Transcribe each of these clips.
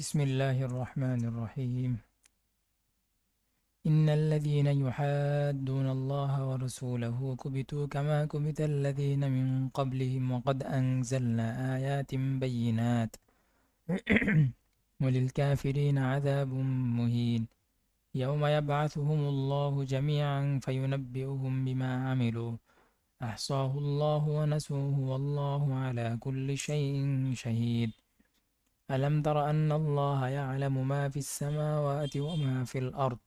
بسم الله الرحمن الرحيم. إن الذين يحادون الله ورسوله كبتوا كما كبت الذين من قبلهم وقد أنزلنا آيات بينات وللكافرين عذاب مهين يوم يبعثهم الله جميعا فينبئهم بما عملوا أحصاه الله ونسوه والله على كل شيء شهيد ألم تر أن الله يعلم ما في السماوات وما في الأرض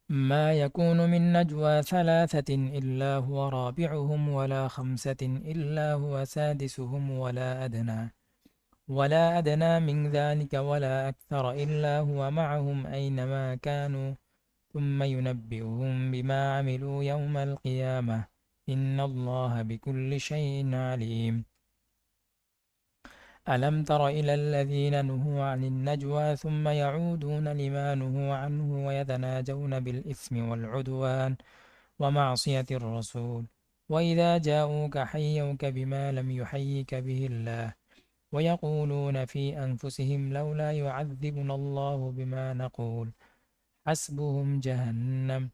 ما يكون من نجوى ثلاثة إلا هو رابعهم ولا خمسة إلا هو سادسهم ولا أدنى من ذلك ولا أكثر إلا هو معهم أينما كانوا ثم ينبئهم بما عملوا يوم القيامة إن الله بكل شيء عليم ألم تر إلى الذين نهوا عن النجوى ثم يعودون لما نهوا عنه ويتناجون بالإثم والعدوان ومعصية الرسول وإذا جاءوك حيوك بما لم يحيك به الله ويقولون في أنفسهم لولا يعذبنا الله بما نقول حسبهم جهنم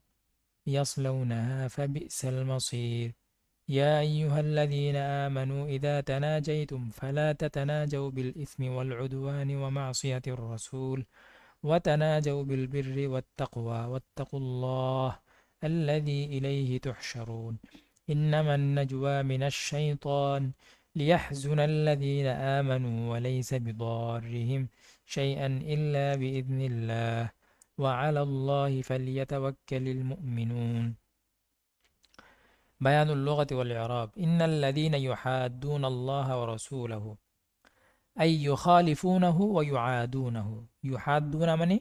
يصلونها فبئس المصير يا أيها الذين آمنوا إذا تناجيتم فلا تتناجوا بالإثم والعدوان ومعصية الرسول وتناجوا بالبر والتقوى واتقوا الله الذي إليه تحشرون إنما النجوى من الشيطان ليحزن الذين آمنوا وليس بضارهم شيئا إلا بإذن الله وعلى الله فليتوكل المؤمنون بيان اللغة والإعراب إن الذين يحادون الله ورسوله أي يخالفونه ويعادونه يحادون মানে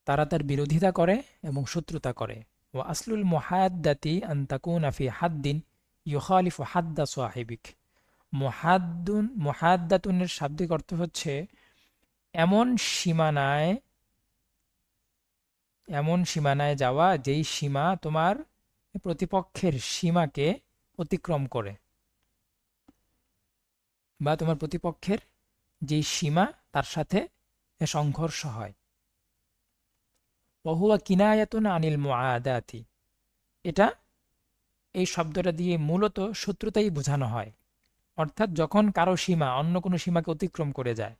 তারা তার বিরোধিতা করে এবং শত্রুতা করে ওয়া আসলুল মুহাদ্দাতি আন তাকুনা ফি হাদ্দিন ইউখালিফু হাদ্দা সাহিবিক মুহাদ্দাতুনের শাব্দিক অর্থ হচ্ছে এমন সীমানায় যাওয়া যেই সীমা তোমার প্রতিপক্ষের সীমাকে অতিক্রম করে বা তোমার প্রতিপক্ষের যেই সীমা তার সাথে সংঘর্ষ হয় ওহুয়া কিনায়াতুন আনিল মুআদাতি এটা এই শব্দটা দিয়ে মূলত শত্রুতাই বোঝানো হয় অর্থাৎ যখন কারো সীমা অন্য কোনো সীমাকে অতিক্রম করে যায়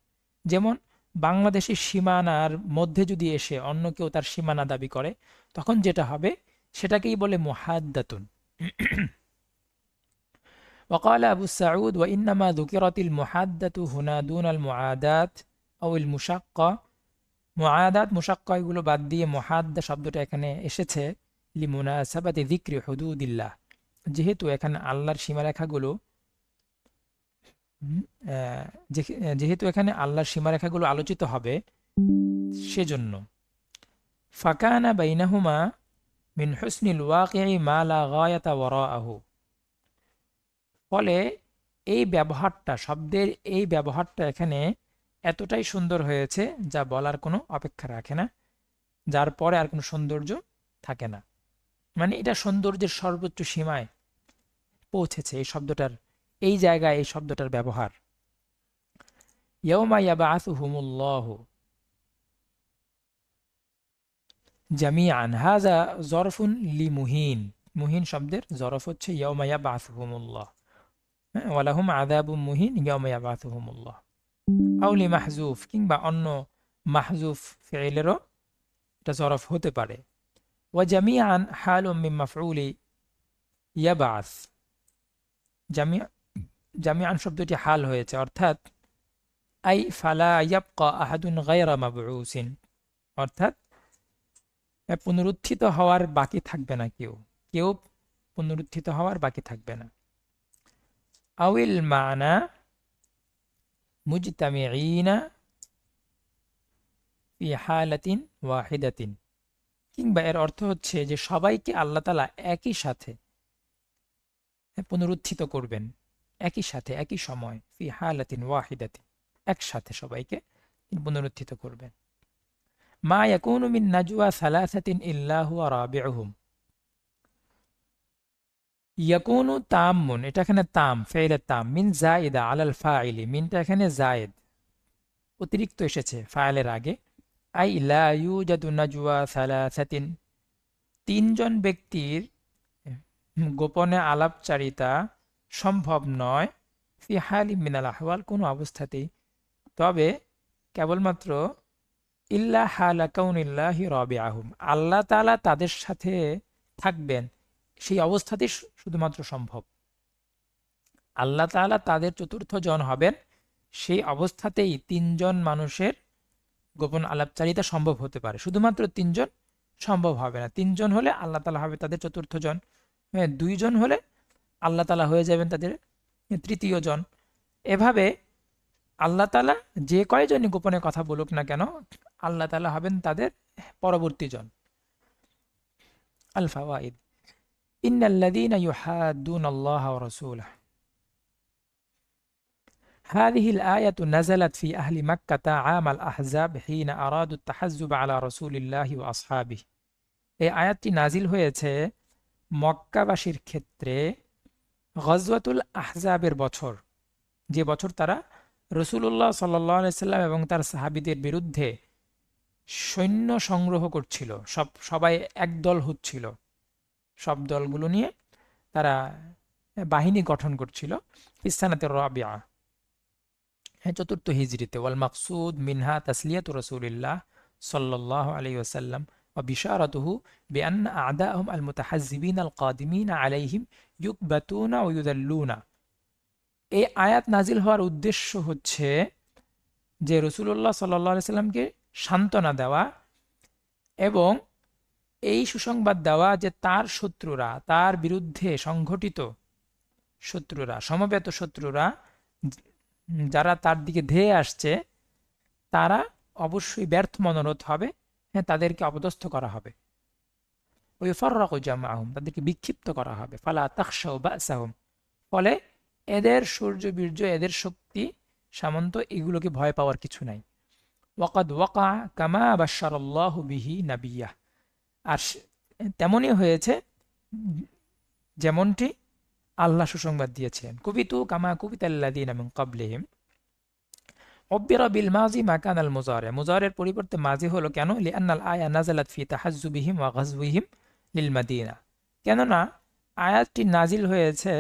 যেমন বাংলাদেশের সীমানার মধ্যে যদি এসে অন্য কেউ তার সীমানা দাবি করে তখন যেটা হবে সেটাকেই বলে মুহাদ্দাতুন وقال أبو السعود وإنما ذكرت المحادة هنا دون المعادات أو المشقة মুআদাত মুশাক্কা এগুলো বাদ দিয়ে মুহাদ্দা শব্দটা এখানে এসেছে লিমুনাসাবাতি যিকরি হুদুদিল্লাহ যেহেতু এখানে আল্লাহর সীমারেখাগুলো যেহেতু এখানে আল্লাহর সীমারেখাগুলো আলোচিত হবে সেজন্য ফাকানা বাইনাহুমা মিন হুসনিল ওয়াকিই মা লা গায়াতা ওয়ারাআহু ফলে শব্দের এই ব্যবহারটা এখানে এতটাই সুন্দর হয়েছে যা বলার কোনো অপেক্ষা রাখে না যার পরে আর কোনো সৌন্দর্য থাকে না মানে এটা সৌন্দর্যের সর্বোচ্চ সীমায় পৌঁছেছে এই জায়গায় এই শব্দটার ব্যবহার ইয়াউমা ইয়াবআসুহুমুল্লাহু জামিআন হাযা যরফুন লিমুহিন মুহিন শব্দের যরফ হচ্ছে ইয়াউমা ইয়াবআসুহুমুল্লাহ ওয়া লাহুম আযাবুম মুহিন ইয়াউমা ইয়াবআসুহুমুল্লাহ আউলি মাহজুফ কিংবা অন্য মাহজুফ ফিইলেরও এটা যরফ হতে পারে ওয়া জামিআন হালুম মিন মাফউলি ইয়াবআস জামিআন শব্দটি হাল হয়েছে অর্থাৎ আই ফালা ইয়াবকা আহাদুন গায়রা মাবউসিন অর্থাৎ পুনরুত্থিত হওয়ার বাকি থাকবে না কেউ পুনরুত্থিত হওয়ার বাকি থাকবে না আউল মানা মুজতামিঈনা ফি হালাতিন ওয়াহিদাতিন কিংবা এর অর্থ হচ্ছে যে সবাইকে আল্লাহ তাআলা একই সাথে পুনরুত্থিত করবেন একই সাথে একই সময় ফি হালাতিন ওয়াহিদাতিন একসাথে সবাইকে পুনরুত্থিত করবেন মা ইয়াকুনু মিন নাজওয়া সালাসাতিন ইল্লা হুয়া রাবিউহুম ইয়াকুনু তাম্মুন এটা এখানে তাম ফেইলে তাম মিন জাইদা আলাল ফাইলি মিনটা এখানে জায়েদ অতিরিক্ত এসেছে ফাইলের আগে। আই লা ইউজাদু নাজওয়া সালাসাতিন, তিনজন ব্যক্তির গোপনে আলাপচারিতা সম্ভব নয়, ফি হালিম মিনাল আহওয়াল, কোনো অবস্থাতেই, তবে কেবলমাত্র ইল্লা হালা কাউনিল্লাহি রাবিআহুম, আল্লাহ তাআলা তাদের সাথে থাকবেন, সেই অবস্থাতেই শুধুমাত্র সম্ভব। আল্লাহ তাআলা তাদের চতুর্থ জন হবেন, সেই অবস্থাতেই তিনজন মানুষের গোপন আলাপচারিতা সম্ভব হতে পারে। শুধুমাত্র তিনজন সম্ভব হবে না। তিনজন হলে আল্লাহ তাআলা হবে তাদের চতুর্থ জন, হ্যাঁ, দুইজন হলে আল্লাহ তাআলা হয়ে যাবেন তাদের তৃতীয় জন। এভাবে আল্লাহ তাআলা যে কয়জনই গোপনে কথা বলুক না কেন, আল্লাহ তাআলা হবেন তাদের পরবর্তী জন। আল ফাওয়াইদ, ইন্নাল্লাযীনা ইউহাদ্দুনাল্লাহা ওয়া রাসূলাহু, هذه الآية نزلت في أهل مكة عام الأحزاب حين أرادوا التحزب على رسول الله وأصحابه। এই আয়াতটি নাজিল হয়েছে মক্কাবাসীর ক্ষেত্রে গজওয়াতুল আহজাবের বছর, যে বছর তারা রাসূলুল্লাহ সাল্লাল্লাহু আলাইহি সাল্লাম এবং তার সাহাবীদের বিরুদ্ধে সৈন্য সংগ্রহ করছিল, সবাই একদল হচ্ছিল, সব দলগুলো নিয়ে তারা বাহিনী গঠন করছিল। ফিসানাতের রাবিআ, হ্যাঁ, চতুর্থ হিজরিতে। ওয়াল মাকসুদ মিনহা তাসলিয়াতু রাসূলিল্লাহ সাল্লাল্লাহু আলাইহি ওয়াসাল্লাম ওয়া বিশারাতুহু বিআন্না আ'দাআহুম আল মুতাহাজ্জিবিন আল কাদিমিন আলাইহিম ইউকবাতুনা ওয়া ইউদাল্লুনা। এই আয়াত নাজিল হওয়ার উদ্দেশ্য হচ্ছে যে রাসূলুল্লাহ সাল্লাল্লাহু আলাইহি সাল্লামকে সান্ত্বনা দেওয়া এবং এই সুসংবাদ দেওয়া যে তার শত্রুরা, তার বিরুদ্ধে সংঘটিত শত্রুরা, সমবেত শত্রুরা যারা তার দিকে ধেয়ে আসছে, তারা অবশ্যই ব্যর্থ মনোরথ হবে, হ্যাঁ, তাদেরকে অপদস্থ করা হবে। ওয়ুফাররাকু জামআহুম, তাদেরকে বিক্ষিপ্ত করা হবে। ফালা তাখশাউ বাসাহুম, ফলে এদের শৌর্য-বীর্য, এদের শক্তি সামন্ত, এগুলোকে ভয় পাওয়ার কিছু নাই। ওয়াকাদ ওয়াকা কামা বাশশারাল্লাহু বিহি নাবিয়্যাহ, আর তেমনই হয়েছে যেমনটি আল্লাহ সুসংবাদ দিয়েছেন। কুবিতু কামা কুবিতাল্লাযীনা মিন ক্বাবলিহিম, উব্বিরা বিল মাযি মা কানা আল মুযারি, মুযারির পরিবর্তে মাযি হলো কেন? লিআন্নাল আয়া নাযালাত ফি তাহাজ্জুবিহিম ওয়া গাযওয়িহিম লিল মাদিনা, কেননা আয়াতটি নাজিল হয়েছে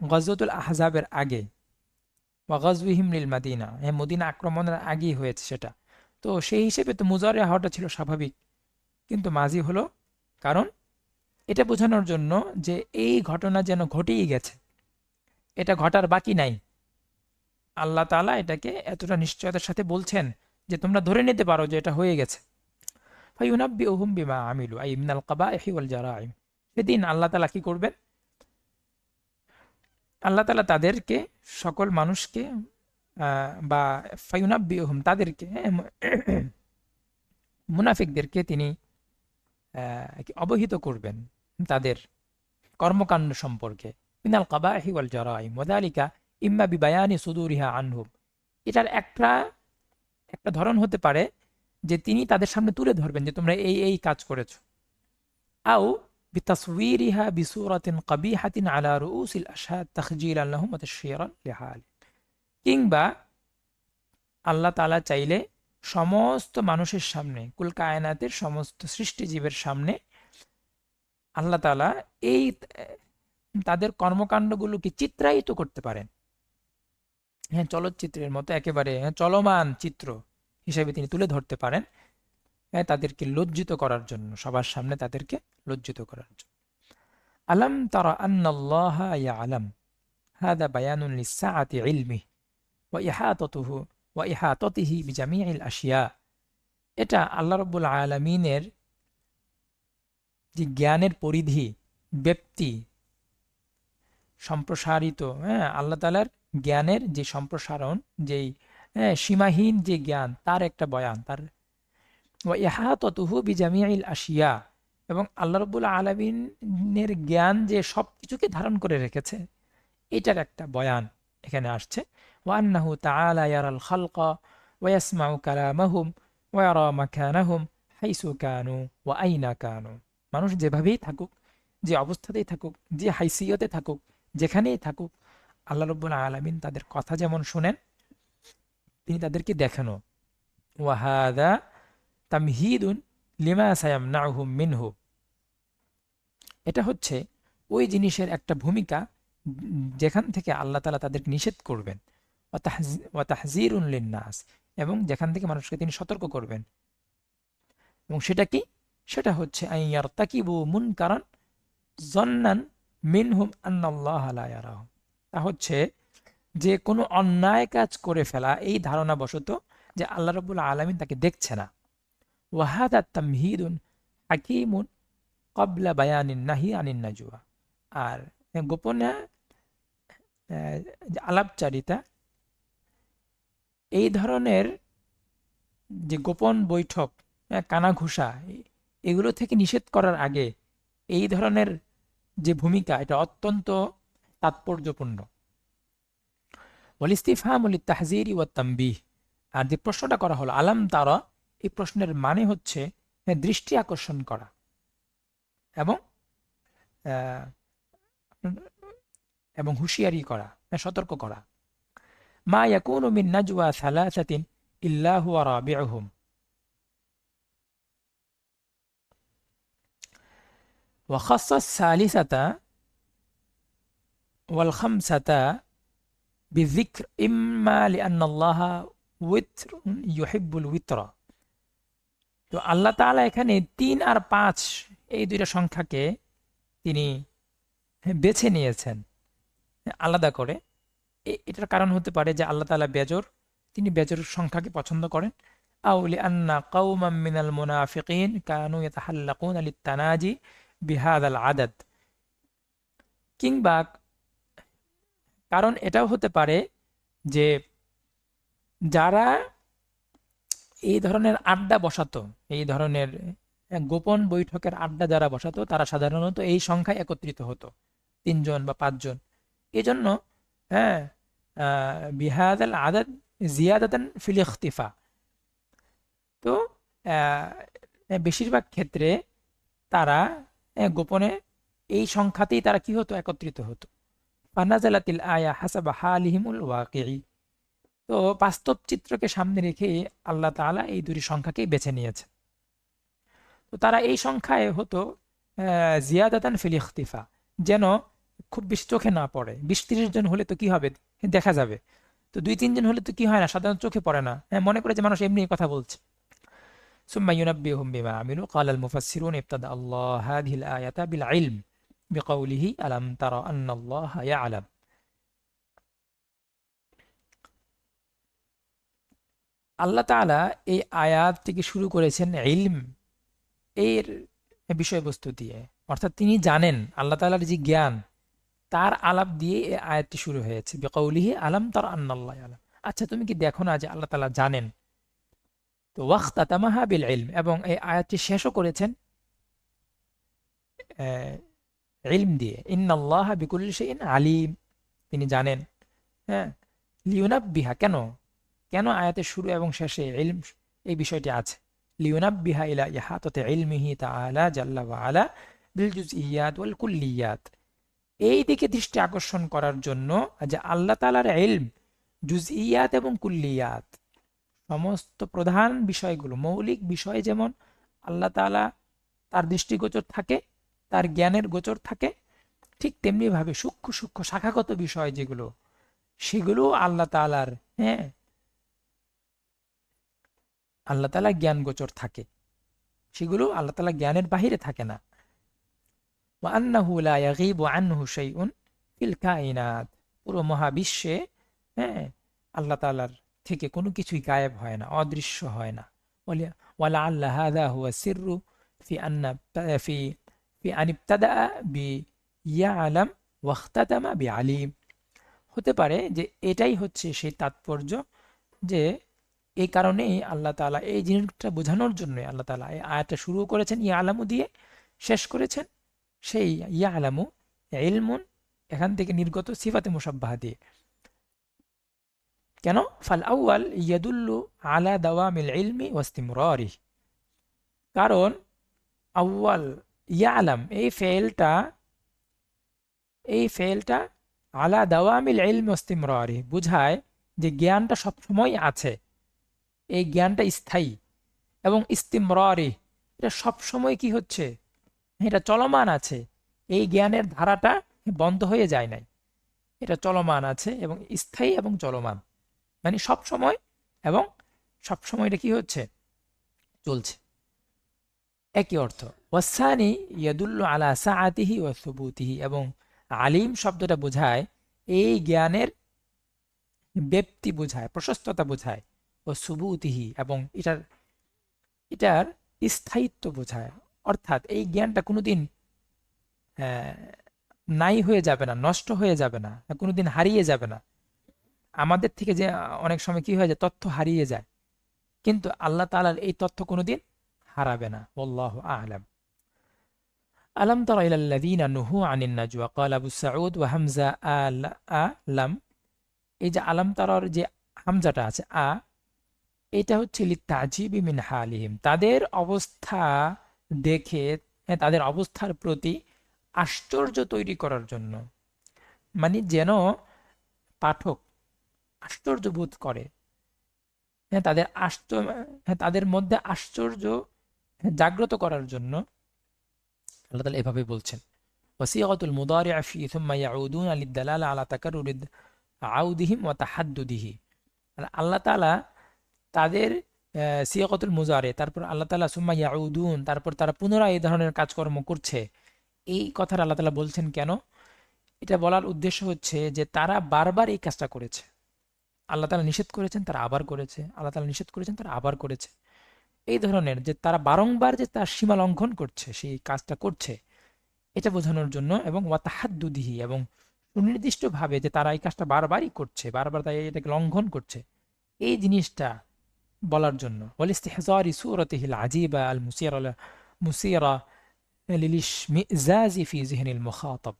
গজওয়াতুল আহজাবের আগে। ওয়া গাযওয়িহিম লিল মাদিনা, হ্যাঁ, মদিনা আক্রমণের আগেই হয়েছে সেটা। তো সেই হিসেবে তো মুযারি হওয়াটা ছিল স্বাভাবিক, কিন্তু মাযি হলো কারণ এটা বোঝানোর জন্য যে এই ঘটনা যেন ঘটেই গেছে, এটা ঘটার বাকি নাই। আল্লাহ তাআলা এটাকে এতটা নিশ্চয়তার সাথে বলছেন যে তোমরা ধরে নিতে পারো যে এটা হয়ে গেছে। ফায়ুনাব্বিউহুম বিমা আমিলু আই মিনাল কাবাইহি ওয়াল জারাইম, সেদিন আল্লাহ তাআলা কি করবেন? আল্লাহ তাআলা তাদেরকে, সকল মানুষকে বা ফায়ুনাব্বিউহুম, তাদেরকে, মুনাফিকদেরকে তিনি অবহিত করবেন তাদের কর্মকাণ্ড সম্পর্কে। মিনাল কাবাইহি ওয়াল জারাইম ওয়া যালিকা ইম্মা বিবায়ানি সুদুরিহা আনহুম, এটার একটা ধরন হতে পারে যে তিনি তাদের সামনে তুলে ধরবেন যে তোমরা এই এই কাজ করেছো। আও বিতাসওয়িরিহা বিসূরাতিন কাবিহাতিন আলা রুউসিল আশহাদ তাখজিলান লাহুম ওয়া তাশহীরান লিহাল, কিংবা আল্লাহ তাআলা চাইলে সমস্ত মানুষের সামনে, কুল কায়নাতের সমস্ত সৃষ্টিজীবের সামনে আল্লাহ তাআলা এই তাদের কর্মকাণ্ডগুলোকে চিত্রায়িত করতে পারেন, হ্যাঁ, চলচ্চিত্রের মতো একেবারে চলমান চিত্র হিসেবে তিনি তুলে ধরতে পারেন, হ্যাঁ, তাদেরকে লজ্জিত করার জন্য, সবার সামনে তাদেরকে লজ্জিত করার জন্য। আলাম তারা আন্নাল্লাহা ইয়ালাম, হাদা বায়ানুন লিসসাআতি ইলমিহি ওয়া ইহাতাতিহি বিজামিইল আশিয়া, এটা আল্লাহ রাব্বুল আলামিনের যে জ্ঞানের পরিধি, ব্যাপ্তি, সম্প্রসারিত, হ্যাঁ, আল্লাহ তাআলার জ্ঞানের যে সম্প্রসারণ, যেই সীমাহীন যে জ্ঞান, তার একটা বয়ান, তার ওয়া ইহাতাতুহু বিজামিইল আশিয়া, এবং আল্লাহ রাব্বুল আলামিনের জ্ঞান যে সবকিছুকে ধারণ করে রেখেছে, এটার একটা বয়ান এখানে আসছে। ওয়া আন্নাহু তাআলা ইয়ারাল খালকা ওয়া ইয়াসমাউ কালামাহুম ওয়া ইয়ারা মাকানাহুম হাইসু কানু ওয়া আইনা কানু, মানুষ যেভাবেই থাকুক, যে অবস্থাতেই থাকুক, যে হাইসিয়তে থাকুক, যেখানেই থাকুক, আল্লাহ রাব্বুল আলামিন তাদের কথা যেমন শুনেন, তিনি তাদেরকে দেখানো। ওয়াহাদা তামহিদুন লিমা সায়ামনাহুম মিনহু, এটা হচ্ছে ওই জিনিসের একটা ভূমিকা যেখান থেকে আল্লাহ তাআলা তাদেরকে নিষেধ করবেন। ওয়া তাহযীরুন লিন-নাস, এবং যেখান থেকে মানুষকে তিনি সতর্ক করবেন। এবং সেটা কি? সেটা হচ্ছে আইয়ারতাকিবু মুনকারান যন্নান মিনহুম আন্নাল্লাহা লা ইয়ারাহুম, তা হচ্ছে যে কোনো অন্যায় কাজ করে ফেলা এই ধারণা বশত যে আল্লাহ রাব্বুল আলামিন তাকে দেখছে না। ওয়াহাদা তামহিদুন হাকিমুন ক্বাবলা বায়ানিন নাহি আনিন নাজওয়া, আর গোপনে যে আলাপচারিতা, এই ধরনের যে গোপন বৈঠক, কানাঘুষা, এগুলো থেকে নিষেধ করার আগে এই ধরনের যে ভূমিকা, এটা অত্যন্ত তাৎপর্যপূর্ণ। ওয়াল ইস্তিফহামু লিত-তাহযীরি ওয়াত-তানবীহ, আর যে প্রশ্নটা করা হলো আলাম তারা, এই প্রশ্নের মানে হচ্ছে দৃষ্টি আকর্ষণ করা এবং আহ, এবং হুঁশিয়ারি করা, সতর্ক করা। মা ইয়াকুনু মিন নাজওয়া সালাসাতিন ইল্লা হুয়া রাবিউহুম, ওয়া খাসসা সালিসাতা ওয়াল খামসাতা বিযিকর ইম্মা লিআন্নাল্লাহা উইতরুন ইউহিব্বুল উইতরা। তো আল্লাহ তাআলা এখানে ৩ আর ৫ এই দুইটা সংখ্যাকে তিনি বেছে নিয়েছেন আলাদা করে। এটার কারণ হতে পারে যে আল্লাহ তাআলা বেজোড়, তিনি বেজোড় সংখ্যাকে পছন্দ করেন। আও লিআন্না কওমান মিনাল মুনাফিকিন কানু ইয়াতাহাল্লাকুনা লিত-তানাজি বিহাযাল আদাদ, কিংবা কারণ এটাও হতে পারে যে যারা এই ধরনের আড্ডা বসাতো, এই ধরনের গোপন বৈঠকের আড্ডা যারা বসাতো, তারা সাধারণত এই সংখ্যায় একত্রিত হতো, ৩ জন বা ৫ জন। এজন্য হ্যাঁ, বিহাদাল আদাদ জিয়াদাতান ফিল ইখতিফা। তো বেশিরভাগ ক্ষেত্রে তারা গোপনে এই সংখ্যাতেই তারা কি হতো, একত্রিত হতো। ফানাজালাতিল আয়া হাসাবা হালিহিমুল ওয়াকিঈ, তো বাস্তব চিত্রকে সামনে রেখে আল্লাহ তাআলা এই দুটি সংখ্যাকেই বেছে নিয়েছে। তো তারা এই সংখ্যায় হতো জিয়াদাতান ফিল ইখতিফা, যেন খুব বেশি চোখে না পড়ে। ২০-৩০ জন হলে তো কি হবে, দেখা যাবে। তো ২-৩ জন হলে তো কি হয় না, সাধারণত চোখে পড়ে না, মনে করে যে মানুষ এমনি কথা বলছে। সুম্মা ইউনাব্বিহুম বিমা আমিলু ক্বালাল মুফাসসিরুন ইবতাদা আল্লাহ হাযিহিল আয়াতা বিল ইলম বিকাউলিহি আলাম তারা আন্নাল্লাহা ইয়ালাম। আল্লাহ তাআলা এই আয়াতটিকে শুরু করেছেন ইলম এর বিষয়বস্তু দিয়ে, অর্থাৎ তিনি জানেন, আল্লাহ তাআলার যে জ্ঞান, তার আলাপ দিয়ে এই আয়াতটি শুরু হয়েছে। বিকাউলিহি আলাম তারা আন্নাল্লাহা ইয়ালাম, আচ্ছা তুমি কি দেখো না যে আল্লাহ তাআলা জানেন। তো ওয়াখতাতামাহা বিল ইলম, এবং এই আয়াতটি শেষও করেছেন ইলম দিয়ে। ইন্নাল্লাহা বিকুল্লি শাইইন আলিম, তিনি জানেন। হ্যাঁ, লিউনাব্বিহা, কেন কেন আয়াতের শুরু এবং শেষে ইলম এই বিষয়টি আছে? লিউনাব্বিহা ইলা ইহাতাতি ইলমিহি তাআলা জাল্লা ওয়া আলা বিল জুজইয়াত ওয়াল কুল্লিয়াত, এই দিকে দৃষ্টি আকর্ষণ করার জন্য যে আল্লাহ তাআলার ইলম জুজইয়াত এবং কুল্লিয়াত, সমস্ত প্রধান বিষয়গুলো, মৌলিক বিষয় যেমন আল্লাহ তাআলা তার দৃষ্টিগোচর থাকে, তার জ্ঞানের গোচর থাকে, ঠিক তেমনি ভাবে সূক্ষ্ম সূক্ষ্ম শাখাগত বিষয় যেগুলো, সেগুলো আল্লাহ তাআলার আল্লাহ তাআলা জ্ঞান গোচর থাকে, সেগুলো আল্লাহ তাআলা জ্ঞানের বাহিরে থাকে না। ওয়া আন্নাহু লা ইয়াগীবু আনহু শাইউন ফিল কায়নাত, পুরো মহাবিশ্বে আল্লাহ তাআলার থেকে কোনো কিছুই গায়েব হয় না, অদৃশ্য হয় না। ওয়ালা আল্লাহ হাযা হুয়া সিররু ফি আন্না ফি ফি আন ইবতাদা বি ইয়ালাম ওয়াখতাতামা বি আলিম, হতে পারে যে এটাই হচ্ছে সেই তাৎপর্য, যে এই কারণেই আল্লাহ তাআলা এই জিনিসটা বোঝানোর জন্য আল্লাহ তাআলা এই আয়াতটা শুরু করেছেন ইয়ালামু দিয়ে, শেষ করেছেন সেই ইয়ালামু ইলমুন এখান থেকে নির্গত সিফাতে মুশাব্বাহা দিয়ে। কেন? ফাল আউয়াল ইয়াদুল্লু আলা দাওয়ামিল ইলমি ওয়া ইস্তিমরারিহি, কারণ আউয়াল ইয়ালাম এই ফেলটা আলা দাওয়ামিল ইলমি ওয়া ইস্তিমরারিহি বুঝায় যে জ্ঞানটা সবসময় আছে, এই জ্ঞানটা স্থায়ী এবং ইস্তিমরারি, এটা সবসময় কি হচ্ছে, এটা চলমান আছে। এই জ্ঞানের ধারাটা বন্ধ হয়ে যায় নাই, এটা চলমান আছে এবং স্থায়ী এবং চলমান, মানে সব সময়, এবং সব সময় এটা কি হচ্ছে, চলছে। একই অর্থ। ওয়াসানি ইয়াদুল্লু আলা সাআতিহি ওয়া সুবুতিহি, এবং আলিম শব্দটা বোঝায় এই জ্ঞানের ব্যাপ্তি বোঝায়, প্রশস্ততা বোঝায়, ও সুবুতিহি, এবং এটার এটার স্থায়িত্ব বোঝায়। অর্থাৎ এই জ্ঞানটা কোনোদিন আহ, নাই হয়ে যাবে না, নষ্ট হয়ে যাবে না, কোনোদিন হারিয়ে যাবে না। আমাদের থেকে যে অনেক সময় কি হয়ে যায়, তথ্য হারিয়ে যায়, কিন্তু আল্লাহ তাআলার এই তথ্য কোনোদিন হারাবে না। আল্লাহু আ'লাম। আলাম তারা ইলাল্লাযীনা নুহু আনিন নাজওয়া ক্বালা আবু সাউদ ওয়া হামজা আলাম। এই যে আলাম তারার যে হামজাটা আছে এটা হচ্ছে লিত্তাজিবি মিন হালিহিম, তাদের অবস্থা দেখে, তাদের অবস্থার প্রতি আশ্চর্য তৈরি করার জন্য, মানে যেন পাঠক আশ্চর্য বোধ করে। তাদের তাদের মধ্যে আশ্চর্য জাগ্রত করার জন্য আল্লাহ তাআলা এভাবে বলছেন। ওয়াসিগাতুল মুদারিআ ফি থুম্মা ইয়াউদুনা লিদ-দালালা আলা তাকাররুরি আউদিহিম ওয়া তাহাদ্দুদিহি। আল্লাহ তাআলা তাদের সিয়াকাতুল মুজারে, তারপর আল্লাহ তাআলা সুম্মা ইয়াউদুন, তারপর তারা পুনরায় এই ধরনের কাজকর্ম করছে। এই কথাটা আল্লাহ তাআলা বলছেন কেন? এটা বলার উদ্দেশ্য হচ্ছে যে তারা বারবার এই কাজটা করেছে। আল্লাহ তাআলা নিষেধ করেছেন, তারা আবার করেছে, আল্লাহ তাআলা নিষেধ করেছেন, তারা আবার করেছে। এই ধরনের যে তারা বারংবার যে তার সীমা লঙ্ঘন করছে, সেই কাজটা করছে, এটা বোঝানোর জন্য, এবং ওয়াতাহাদ্দুদিহি, এবং সুনির্দিষ্টভাবে যে তারা এই কাজটা বারবারই করছে, বারবার তাই এটাকে লঙ্ঘন করছে, এই জিনিসটা বলার জন্য। ওয়ালিস্তিহজারি সূরাতিহিল আজিবা আল মুসিরা লিলিশমিজাজি ফি যিহনিল মুখাতাব,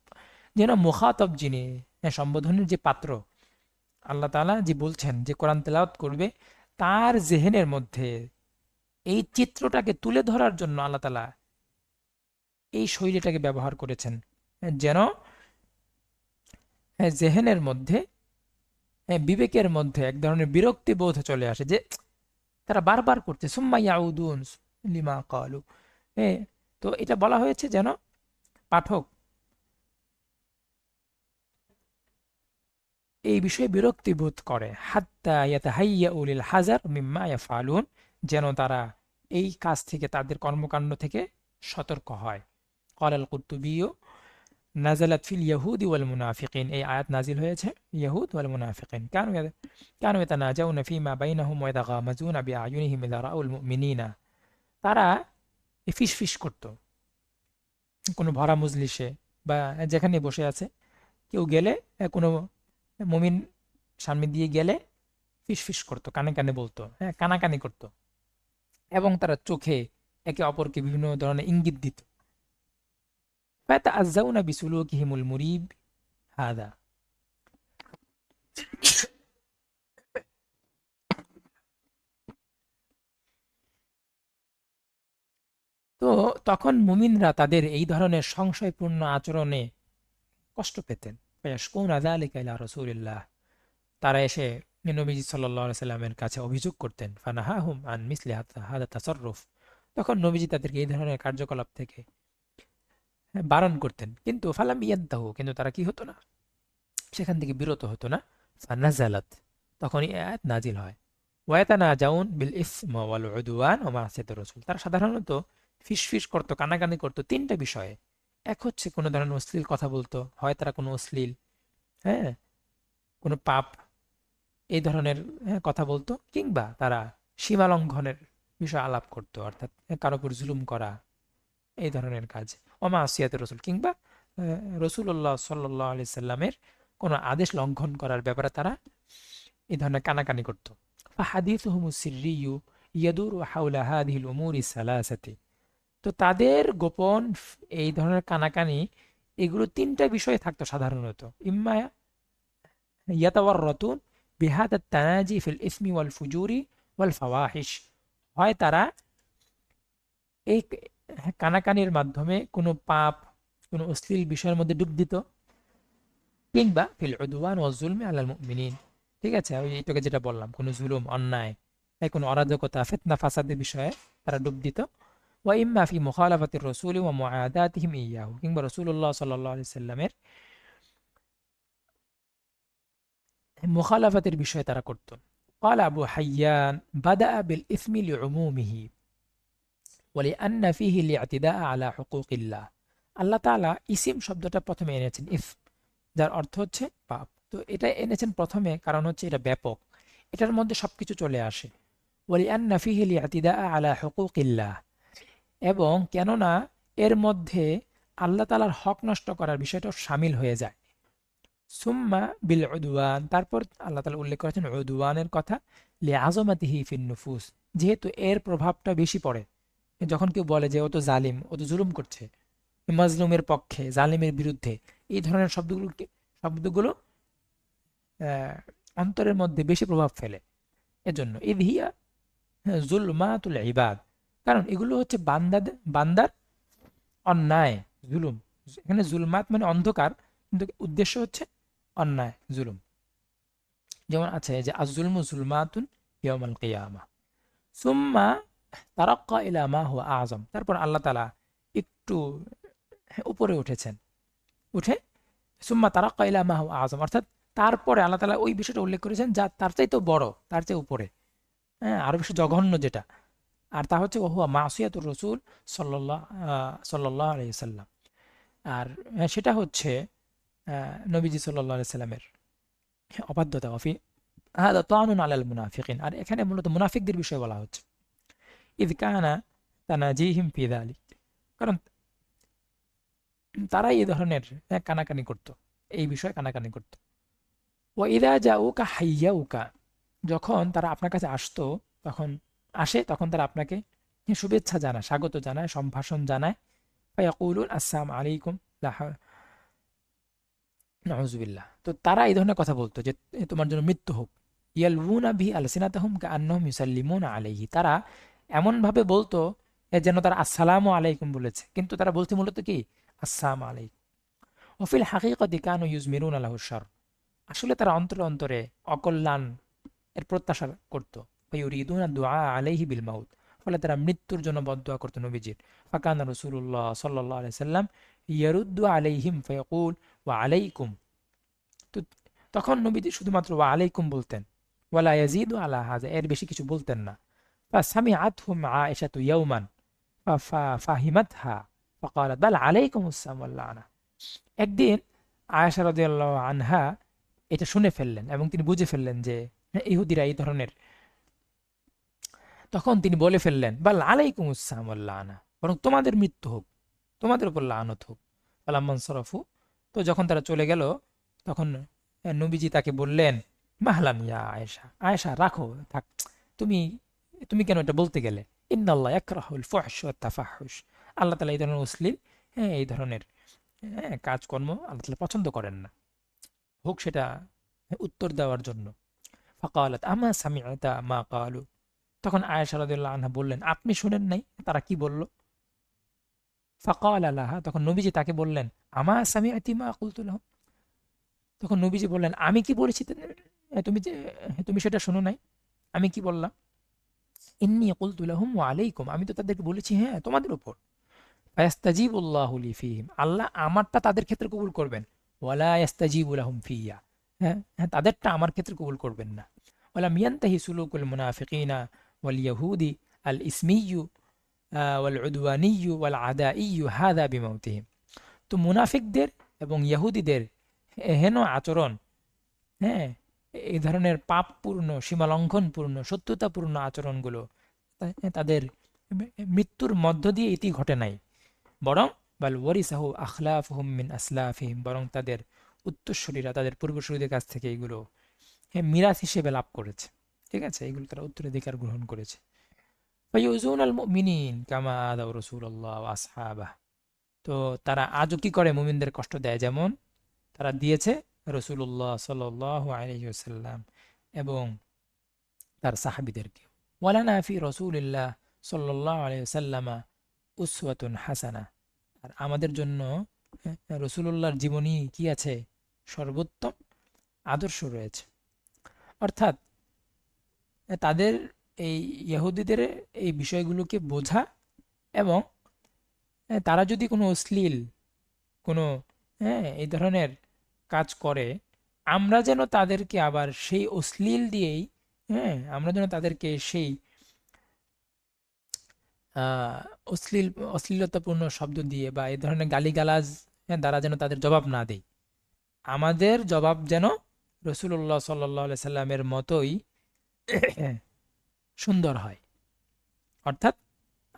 যেন মুখাতাব যিনি, সম্বোধনের যে পাত্র, আল্লাহ তাআলা যে বলছেন যে কোরআন তেলাওয়াত করবে, তার জেহেনের মধ্যে এই চিত্রটাকে তুলে ধরার জন্য আল্লাহ তাআলা এই শৈলীটাকে ব্যবহার করেছেন, যেন জেহেনের মধ্যে, বিবেকের মধ্যে এক ধরনের বিরক্তি বোধ চলে আসে, যে তারা বারবার করছে, সুম্মা ইয়াউদুন লিমা ক্বালু। তো এটা বলা হয়েছে যেন পাঠক এই বিষয়ে বিরক্তি বোধ করে, হাত্তা ইয়াতাহাইয়াউ লিল হাজার মিম্মা ইয়াফআলুন, যেন তারা এই কাজ থেকে, তাদের কর্মকাণ্ড থেকে সতর্ক হয়। ক্বাল আল কুরতুবী নাযালাত ফিল ইয়াহুদি ওয়াল মুনাফিকিন, এই আয়াত নাজিল হয়েছে ইয়াহুদ ওয়াল মুনাফিকিন, কানু ইয়াতানাজাউনা ফীমা বাইনাহুম ওয়া ইয়াতাগামাজুনা বিআয়ুনিহিম ইযা রাআউল মুমিনিনা। তারা ফিসফিস করত কোনো ভরা মজলিসে বা যেখানে বসে আছে, কেউ গেলে, কোনো মুমিন সামনে দিয়ে গেলে ফিসফিস করতো, কানে কানে বলতো, কানাকানি করত, এবং তারা চোখে একে অপরকে বিভিন্ন ধরনের ইঙ্গিত দিত। ফায়াতাআজ্জাউনা বিসুলুকিহিমুল মুরিব হাদা। তো তখন মুমিনরা তাদের এই ধরনের সংশয়পূর্ণ আচরণে কষ্ট পেতেন। ফায়াশকুনা যালিকা ইলা রাসূলিল্লাহ, তারা এসে নবীজি সাল্লাল্লাহু আলাইহি সাল্লামের কাছে অভিযোগ করতেন। ফানাহাহুম আন মিসলি হাদা তাসাররুফ, তখন নবীজি তাদেরকে এই ধরনের কার্যকলাপ থেকে বারণ করতেন, কিন্তু ফালাম ইয়ান্তাহু, কিন্তু তারা কি হতো না, সেখান থেকে বিরত হতো না। ফানাজালাত, তখন এই আয়াত নাজিল হয়। ওয়ায়াতানাজাউন বিল ইসম ওয়াল উদওয়ান ওয়া মাসিয়াতির রাসূল, তারা সাধারণত ফিসফিস করতো, কানাকানি করতো তিনটা বিষয়ে। এক হচ্ছে কোনো ধরনের অশ্লীল কথা বলতো, হয় তারা কোনো অশ্লীল, হ্যাঁ, কোনো পাপ, এই ধরনের কথা বলতো, কিংবা তারা সীমা লঙ্ঘনের বিষয়ে আলাপ করতো, অর্থাৎ কারো উপর জুলুম করা, এই ধরনের কাজ। ওমা আসিয়াতের রসুল, কিংবা রসুল্লাহ সাল্লাহ আলি সাল্লামের কোনো আদেশ লঙ্ঘন করার ব্যাপারে তারা এই ধরনের কানাকানি করতো। ফাহাদিসুহুমুস সিররিয়্যু ইয়াদুরু হাওলা হাযিহিল উমুরি সালাসাতি, তো তাদের গোপন এই ধরনের কানাকানি, এগুলো তিনটা বিষয়ে থাকতো সাধারণত। ইম্মা ইয়াতাওয়াররাতুন বিহাদা তানাজি ফিল ইসমি ওয়াল ফুজুরি ওয়াল ফাওয়াহিশ, হয় তারা এই কানাকানির মাধ্যমে কোনো পাপ, কোনো অশ্লীল বিষয়ের মধ্যে ডুব দিত, কিংবা ফিল উদওয়ান ওয়াজ জুলমি আলাল মুমিনিন, ঠিক আছে, ওই তোকে যেটা বললাম, কোনো জুলুম, অন্যায়, কোনো অরাজকতা, ফিতনা ফাসাদের বিষয়ে তারা ডুব দিত। ওয়া ইম্মা ফি মুখালাফাতির রাসূল ওয়া মুআদাতিহিম ইয়াহু, কিংবা রাসূলুল্লাহ সাল্লাল্লাহু আলাইহি সাল্লামের মুখালাফাতের বিষয়ে তারা করত। قال أبو حيان بدأ بالإثم لعمومه ولأن فيه الاعتداء على حقوق الله। আল্লাহ তাআলা ইসিম শব্দটা প্রথমে এনেছেন, যার অর্থ হচ্ছে পাপ। তো এটা এনেছেন প্রথমে কারণ হচ্ছে এটা ব্যাপক, এটার মধ্যে সবকিছু চলে আসে। ওয়ালিআন্না ফিহি লিআতিদাআ আলা হুকুকিল্লাহ, এবং কেননা এর মধ্যে আল্লাহ তাআলার হক নষ্ট করার বিষয়টা শামিল হয়ে যায়। সুম্মা বিল উদওয়ান, তারপর আল্লাহ তাআলা উল্লেখ করেছেন উদওয়ানের কথা, লিআযমাতিহি ফিন নুফুস, যেহেতু এর প্রভাবটা বেশি পড়ে। যখন কেউ বলে যে ও তো জালিম, ও তো জুলুম করছে, মাজলুমের পক্ষে, জালিমের বিরুদ্ধে, এই ধরনের শব্দগুলো আহ, অন্তরের মধ্যে বেশি প্রভাব ফেলে। এজন্য ইদ হিয়া জুলমাতুল ইবাদ, কারণ এগুলো হচ্ছে বান্দার অন্যায়, জুলুম। এখানে জুলমাত মানে অন্ধকার, কিন্তু উদ্দেশ্য হচ্ছে অন্যায়, জুলুম। যেমন আছে যে আজ-জুলমু জুলমাতুন ইয়াউমাল কিয়ামা। সুম্মা তারাক্কা ইলা মা হুয়া আযম, তারপর আল্লাহ তাআলা একটু উপরে উঠেছেন, উঠে সুম্মা তারাক্কা ইলা মা হুয়া আযম, অর্থাৎ তারপরে আল্লাহ তাআলা ওই বিষয়টা উল্লেখ করেছেন যা তার চাইতেও বড়, তার চেয়ে উপরে, হ্যাঁ, আরো বেশি জঘন্য যেটা। আর তা হচ্ছে ওহুয়া মাসিয়াতুর রাসূল সাল্লাল্লাহু আলাইহি সাল্লাম। আর সেটা হচ্ছে নবীজি সাল্লাল্লাহু আলাইহি সাল্লামের অবাধ্যতা। ওয়াফি হাদা তানুন আলাল মুনাফিকিন, আর এখানে মূলত মুনাফিকদের বিষয়ে বলা হচ্ছে। ইয কানা তানাজিহিম ফি যালিক, কারণ তারা এই ধরনের কানাকানি করত, এই বিষয়ে কানাকানি করত। ওয়া ইযা জাউকা হাইয়াউকা, যখন তারা আপনার কাছে আসতো, তখন তারা আপনাকে শুভেচ্ছা জানায়, স্বাগত জানায়, সম্ভাষণ জানায়। ফায়াকুলুন আসসালামু আলাইকুম, নাউযুবিল্লাহ। তো তারা এই ধরনের কথা বলতো যে তোমার জন্য মৃত্যু হোক। ইয়ালউনা বিহি আলসিনাতাহুম কাআন্নাহুম ইউসাল্লিমুনা আলাইহি, তারা এমন ভাবে বলতো যেন তারা আসসালামু আলাইকুম বলেছে, কিন্তু তারা বলতে মূলত কি, আসসালামু আলাইকুম। ওয়াফিল হাকিকাতি কানু ইউজমিরুনা লাহু শার, আসলে তারা অন্তরে অন্তরে অকল্যাণ এর প্রত্যাশা করত। ফায়ুরিদুনা দুআ আলাইহি বিল মাউত, ফলে তারা মৃত্যুর জন্য বদদুয়া করত নবীজির। ফাকানা রাসূলুল্লাহ সাল্লাল্লাহু আলাইহি সাল্লাম ইয়ারুদ্দু আলাইহিম ফায়াকুল ওয়া আলাইকুম, তো তখন নবীজি শুধুমাত্র ওয়া আলাইকুম বলতেন, ওয়ালা ইয়াজিদু আলা হাযা, এর বেশি কিছু বলতেন না। ফাসামিআতহুম আয়েশাতু ইয়াওমান ফাহিমাতহা ফাকালাত বাল আলাইকুমুস সালাম ওয়াল লা'না, একদিন আয়েশা রাদিয়াল্লাহু আনহা এটা শুনে ফেললেন এবং তিনি বুঝে ফেললেন যে ইহুদিরা এই ধরনের। তখন তিনি বলে ফেললেন বাল আলাইকুমুস সালাম ওয়াল লা'না, বরং তোমাদের মৃত্যু হোক, তোমাদের উপর লানত হোক। ফালাম্মান সরাফু, তো যখন তারা চলে গেল, তখন নবীজি তাকে বললেন মাহলান ইয়া আয়েশা, আয়েশা রাখো, থাক, তুমি তুমি কেন এটা বলতে গেলে? ইন্নাল্লাহ ইয়াকরাহুল ফুহশ ওয়াত তাফাহুশ, আল্লাহ তাআলা এই ধরনের অশ্লীল, এই ধরনের কাজকর্ম আল্লাহ তাআলা পছন্দ করেন না। হোক সেটা উত্তর দেওয়ার জন্য। ফাকালাত আমা সামি'তা মা ক্বালু, তখন আয়েশা রাদিয়াল্লাহু আনহা বললেন আপনি শুনেন নাই তারা কি বলল? ফাকালা লাহা, তখন নবীজি তাকে বললেন আমা সামি'তি মা কুলতু লাহুম, তখন নবীজি বললেন আমি কি বলেছি তুমি সেটা শোনো নাই, আমি কি বললাম? ইন্নী কুলতু লাহুম ওয়া আলাইকুম, আমি তো তাদেরকে বলেছি হ্যাঁ তোমাদের উপর। ফায়াস্তাজিবুল্লাহু লি ফীহিম, আল্লাহ আমারটা তাদের ক্ষেত্রে কবুল করবেন। ওয়ালা ইয়াস্তাজিবু লাহুম ফিয়া, হ্যাঁ হ্যাঁ তাদেরটা আমার ক্ষেত্রে কবুল করবেন না। ওয়ালাম ইয়ানতাহি সুলুকুল মুনাফিকিনা ওয়াল ইয়াহুদি আল ইসমিয়্যু ওয়াল উদওয়ানিয়্যু ওয়াল আদাইয়্যু হাযা বিমাউতিহিম, তো মুনাফিকদের এবং ইহুদিদের হেন আচরণ, হ্যাঁ, এই ধরনের পাপপূর্ণ, সীমালঙ্ঘনপূর্ণ, শত্রুতাপূর্ণ আচরণগুলো তাদের মৃত্যুর মধ্য দিয়ে ইতি ঘটে নাই, বরং বাল ওয়ারিসাহু আখলাফুহুম মিন আসলাফিহিম, বরং তাদের উত্তরসূরিরা তাদের পূর্বসূরীদের কাছ থেকে এগুলো মিরাথ হিসেবে লাভ করেছে। ঠিক আছে, এগুলো তারা উত্তরাধিকার গ্রহণ করেছে। ফায়ুযুনা আল মুমিনিন কামা আযাউ রাসূলুল্লাহ ওয়া আসহাবাহ, তো তারা আজও কি করে, মুমিনদের কষ্ট দেয় যেমন তারা দিয়েছে রাসূলুল্লাহ সাল্লাল্লাহু আলাইহি ওয়াসাল্লাম এবং তার সাহাবীদেরকে। ওয়ালানা ফি রাসূলিল্লাহ সাল্লাল্লাহু আলাইহি ওয়াসাল্লাম উসওয়াতুন হাসানা, আর আমাদের জন্য রাসূলুল্লাহর জীবনী কি আছে, সর্বোত্তম আদর্শ রয়েছে। অর্থাৎ তাদের এই ইহুদিদের এই বিষয়গুলোকে বোঝা, এবং তারা যদি কোনো অশ্লীল কোনো এই ধরনের কাজ করে, আমরা যেন তাদেরকে আবার সেই অশ্লীল দিয়েই, আমরা যেন তাদেরকে সেই আহ, অশ্লীল অশ্লীলতাপূর্ণ শব্দ দিয়ে বা এই ধরনের গালিগালাজ দ্বারা যেন তাদের জবাব না দেই। আমাদের জবাব যেন রসুল্লাহ সাল্লাহ সাল্লামের মতোই সুন্দর হয়। অর্থাৎ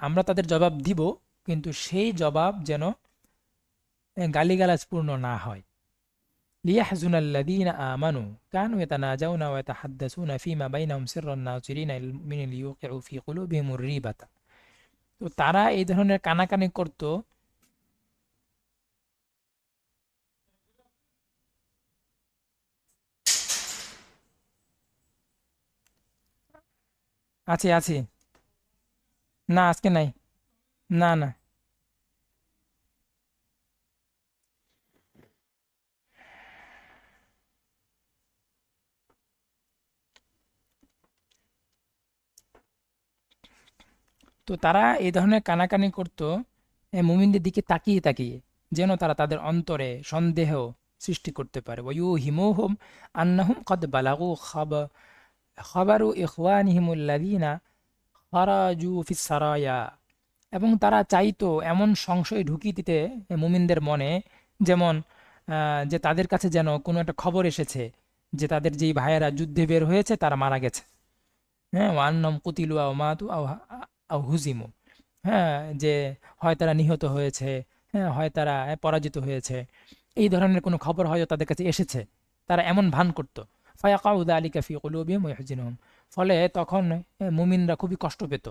আমরা তাদের জবাব দিব, কিন্তু সেই জবাব যেন গালিগালাজপূর্ণ না হয়। ليحزن الذين آمنوا كانوا يتناجون ويتحدثون فيما بينهم سرا ناظرين إلى المؤمنين ليوقعوا في قلوبهم الريبة। তো তারা এই ধরনের কানাকানি করত। আছে আছে। না, আজকে নাই। না না। তো তারা এই ধরনের কানাকানি করত মুমিনদের দিকে তাকিয়ে তাকিয়ে, যেন তারা তাদের অন্তরে সন্দেহ সৃষ্টি করতে পারে। ওয়ুহিমুহুম আন্নাহুম কদ বালাগু খাবারু ইখওয়ানিহিমুল্লাযীনা খারাজু ফিস সারায়া। এবং তারা চাইতো এমন সংশয় ঢুকিয়ে দিতে মুমিনদের মনে, যেমন যে তাদের কাছে যেন কোনো একটা খবর এসেছে যে তাদের যেই ভাইয়েরা যুদ্ধে বের হয়েছে তারা মারা গেছে। হ্যাঁ, ওয়ান্নাম কুতিলু আও মাতু আও হুজিমু। হ্যাঁ, যে হয় তারা নিহত হয়েছে, হ্যাঁ হয় তারা পরাজিত হয়েছে, এই ধরনের কোনো খবর হয়তো তাদের কাছে এসেছে। তারা এমন ভান করত। ফায়াকাউ যালিকা ফি কুলুবিহিম ওয়া ইয়াহজিনুহুম। ফলে তখন মুমিনরা খুবই কষ্ট পেত।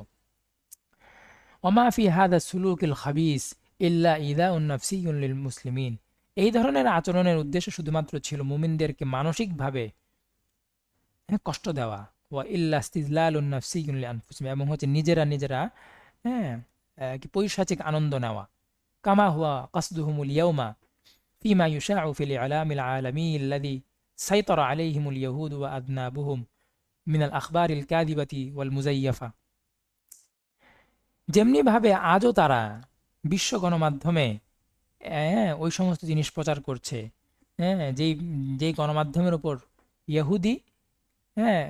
ওমা ফি হাদা সুলুকিল খাবিস ইল্লা ইদাউন নাফসিয়ুন লিল মুসলিমিন। এই ধরনের আচরণের উদ্দেশ্য শুধুমাত্র ছিল মুমিনদেরকে মানসিকভাবে কষ্ট দেওয়া। ওয়া ইল্লা ইস্তিজলালুন নাফসিয়ুন লিআনফুসিহিম, এবং হচ্ছে নিজেরা নিজেরা হ্যাঁ কি পৈশাচিক আনন্দ নেওয়া। কামা হুয়া কাসদুহুমুল ইয়াউমা ফিমা ইউশাউ ফিল ইলামিল আলামী আল্লাযী সাইতারা আলাইহিমুল ইয়াহুদ ওয়া আদনাবুহুম মিনাল আখবারিল কাযিবাতি ওয়াল মুযায়্যাফা। যেমনি ভাবে আজও তারা বিশ্ব গণমাধ্যমে ওই সমস্ত জিনিস প্রচার করছে, যেই যেই গণমাধ্যমের উপর ইহুদি হ্যাঁ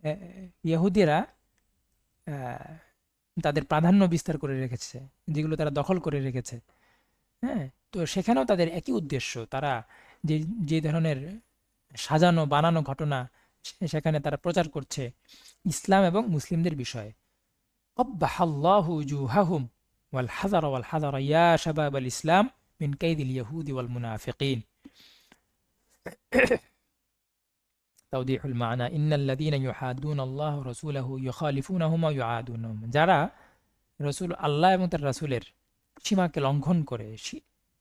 আহ, ইহুদিরা আহ, তাদের প্রাধান্য বিস্তার করে রেখেছে, যেগুলো তারা দখল করে রেখেছে। হ্যাঁ, তো সেখানেও তাদের একই উদ্দেশ্য। তারা যে যে ধরনের সাজানো বানানো ঘটনা সেখানে তারা প্রচার করছে ইসলাম এবং মুসলিমদের বিষয়ে। قبح الله وجوههم والحذر والحذر يا شباب الإسلام من كيد اليهود والمنافقين. توضيح المعنى إن الذين يحادون الله ورسوله يخالفونهم ويعادونهم। যারা রসুল আল্লাহ এবং তার রাসূলের সীমাকে লঙ্ঘন করে,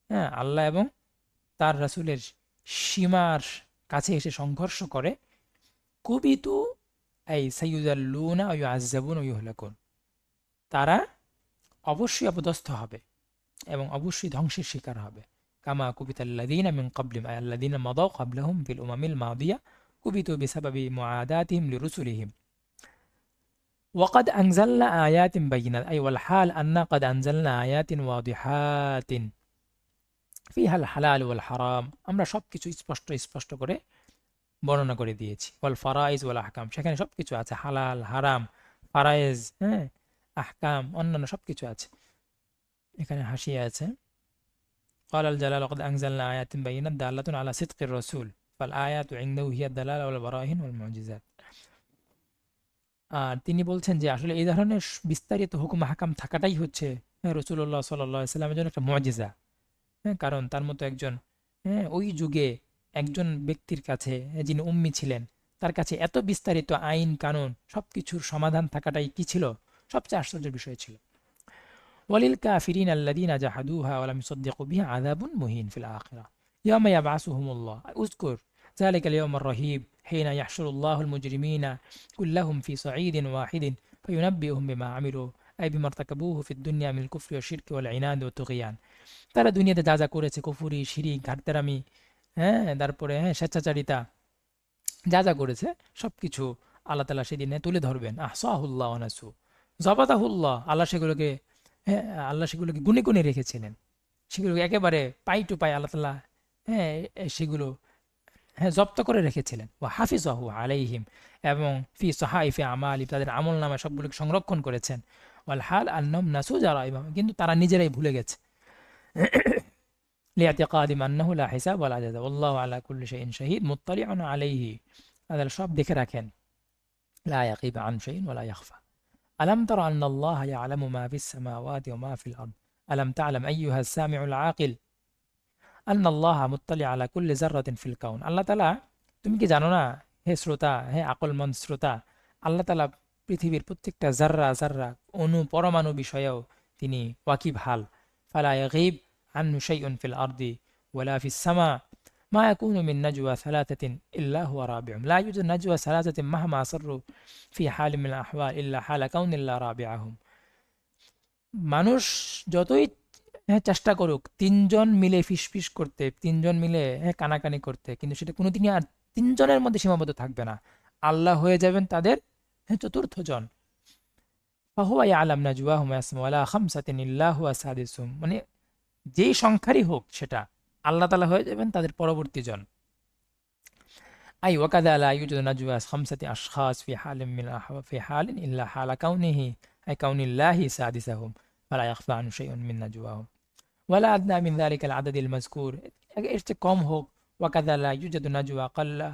হ্যাঁ আল্লাহ এবং তার রাসূলের সীমার কাছে এসে সংঘর্ষ করে, কুবিতু এই সাইয়ুযাল্লুনা ওয়া ইউআযাবুনা ওয়া ইউহলাকুন, তারা অবশ্যই অপদস্থ হবে এবং অবশ্যই ধ্বংসের শিকার হবে। কামা কুবিতাল্লাযীনা মিন ক্বাবলিহিম আই আল্লাযীনা মাদাউ ক্বাবলাহুম ফিল উমামিল মাদিয়া কুবিতু বিসাবাবি মুআদাতিহিম লিরুসুলিহিম। وقد أنزلنا آيات بينات أي والحال أن قد أنزلنا آيات واضحات فيها الحلال والحرام। আমরা সবকিছু স্পষ্ট স্পষ্ট করে বর্ণনা করে দিয়েছি। ওয়াল ফারাইজ ওয়াল আহকাম, সেখানে সবকিছু আছে, হালাল হারাম ফারাইজ, আহকাম অন্যান্য সবকিছু আছে। এখানে হাসিয়ে আছে قال الجلال وقد أنزلنا آيات بينات دالة على صدق الرسول فالآيات عنده هي الدلالة والبراهين والمعجزات। আর তিনি বলছেন যে আসলে এই ধরনের বিস্তারিত হুকুম হাকাম থাকাটাই হচ্ছে রাসূলুল্লাহ সাল্লাল্লাহু আলাইহি সাল্লামের জন্য একটা মুআজিজা। কারণ তার মতো একজন ওই যুগে একজন ব্যক্তির কাছে, যিনি উম্মি ছিলেন, তার কাছে এত বিস্তারিত আইন কানুন সবকিছুর সমাধান থাকাটাই কি ছিল, সবচেয়ে আশ্চর্যের বিষয় ছিল। ওয়ালিল কাফিরিনা আল্লাযীনা জাহাদুহা ওয়া লাম ইউসাদ্দিকু বিহা আযাবুন মুহিন ফিল আখিরাহ ইয়াওমা ইয়াবআসুহুমুল্লাহ উযকুর যালিকাল ইয়াওমুর রহিব হিনা ইয়াহশুরুল্লাহুল মুজরিমিনা কুল্লাহুম ফি সাঈদিন ওয়াহিদিন ফায়ুনাব্বিউহুম বিমা আমিলু আই বিমা ইরতাকাবুহু ফিদ দুনিয়া মিনাল কুফরি ওয়াশ শিরকি ওয়াল ইনাদ ওয়াত তুগয়ান। তারা দুনিয়াতে যা যা করেছে, কুফরি শিরিক ঘাটতেরামি, তারপরে স্বেচ্ছাচারিতা, যা যা করেছে সবকিছু আল্লাহ তাআলা সেদিনে তুলে ধরবেন। আহসাহুল্লাহ ওয়া নাসু, যাবাতাহুল্লাহ, হ্যাঁ, আল্লাহ সেগুলোকে গুনে গুনে রেখেছিলেন, সেগুলোকে একেবারে পাই টু পাই আল্লাহ তাআলা, হ্যাঁ, সেগুলো, হ্যাঁ, জব্দ করে রেখেছিলেন। ওয়া হাফিজাহু আলাইহিম, এবং ফি সাহাইফি আমালি, তাদের আমল নামে সবগুলোকে সংরক্ষণ করেছেন। ওয়াল হাল আন্নাহুম নাসু যারা, কিন্তু তারা নিজেরাই ভুলে গেছে। লিআতিকাদিম আন্নাহু লা হিসাব ওয়ালা জাযা ওয়াল্লাহু আলা কুল্লি শাইইন শাহীদ মুত্তালিউন আলাইহি, তারা সব দেখে রাখেন। লা ইয়াকিব আন শাইইন ওয়ালা ইয়াখফা। আলাম তারা আন্নাল্লাহ ইয়ালামু মা ফিস সামাওয়াতি ওয়া মা ফিল আরদ আলাম তা'লাম আইয়ুহাস সামিউল আকিল আন্নাল্লাহ মুত্তালি আলা কুল্লি যাররাতিন ফিল কাউন। আল্লাহ তাআলা, তুমি কি জানো না হে শ্রোতা, হে আকলমন্দ শ্রোতা, আল্লাহ তাআলা পৃথিবীর প্রত্যেকটা জাররা জাররা, অণু পরমাণু বিষয়েও তিনি ওয়াকিব হাল। ফালা ইয়াগীব আনহু শাইউন ফিল আরদি ওয়ালা ফিস সামা মা ইয়াকুনু মিন নাজওয়া সালাসাতিন ইল্লা হুয়া রাবিউহুম লা ইউজাদু নাজওয়া সালাসাতিন মাহমা আসররু ফি হালিন মিনাল আহওয়াল ইল্লা হালা কাউনিল্লাহ রাবিউহুম। মানুষ যতই, হ্যাঁ, চেষ্টা করুক তিনজন মিলে ফিসফিস করতে, তিনজন মিলে, হ্যাঁ, কানাকানি করতে, কিন্তু সেটা কোনোদিনই আর তিনজনের মধ্যে সীমাবদ্ধ থাকবে না। আল্লাহ হয়ে যাবেন তাদের, হ্যাঁ, চতুর্থ জন। ফাহুয়া ইয়ালাম নাজওয়াহুম ওয়ায়াসমাউ আলা খামসাতিন ইল্লা হুয়া সাদিসুহুম, মানে যেই সংখ্যারই হোক সেটা, আল্লাহ তাআলা হয়ে যাবেন তাদের পরবর্তী জন। আই ওয়াকাযা লা ইউজাদু নাজওয়া খামসাতি আশখাস ফি হালিন মিন ফি হালিন ইল্লা হালা কাউনিহি আই কাউনিল্লাহি সাদিসাহুম ফালা ইয়াখফা আনহু শাইউন মিন নাজওয়াহুম ওয়ালা আদনা মিন যালিকাল আদাদিল মাযকুর, এর চেয়ে কম হোক। ওয়াকাযা লা ইউজাদু নাজওয়া আকাল্লা